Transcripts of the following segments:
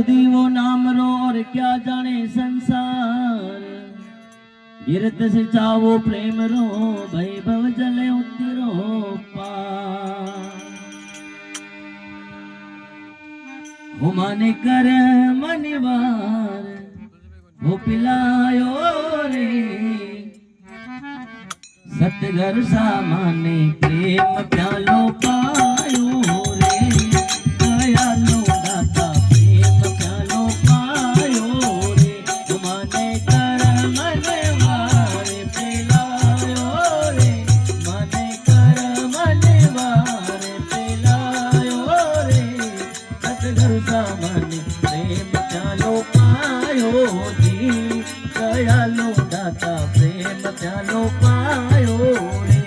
दीवो नाम रो और क्या जाने संसार। गिरत से चावो प्रेम रो वैभव जले उतरो पार। हो माने कर मनिवार हो पिलायो रे। सतगर सामाने प्रेम प्यालो पायो रे। दयालो दाता प्रेम प्यालो पायो रे। माने कर मनवार पिलायो रे। माने कर मनवार पिलायो रे। सतगर सामाने प्रेम प्यालो पायो जी। दयालो दाता प्रेम प्यालो पायो रे।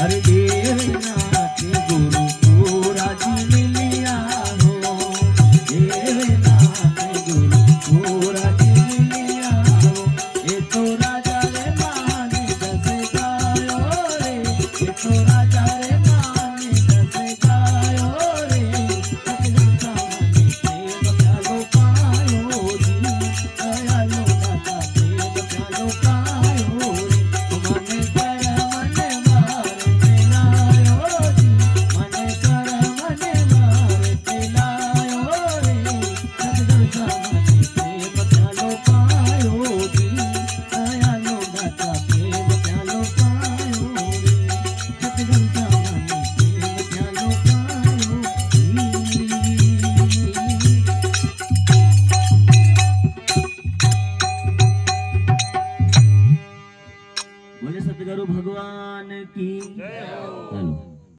अरे देवनाथ गुरु पूरा जी लिया हो देवनाथ गुरु पूरा जी लिया हो ये तो राजा रे माने दस गायो रे ये तो राजा रे माने दस गायो रे सतगुरु सामने प्रेम प्यालो पायो जी दयालो दाता प्रेम प्यालो पायो रे मन कर मन मार पिलायो जी मन कर मन मार पिलायो रे सतगुरु सामने प्रेम प्यालो पायो जी दयालो दाता प्रेम प्यालो पायो रे सतगुरु सामने प्रेम प्यालो पायो बोले सतगुरु भगवान की जय हो।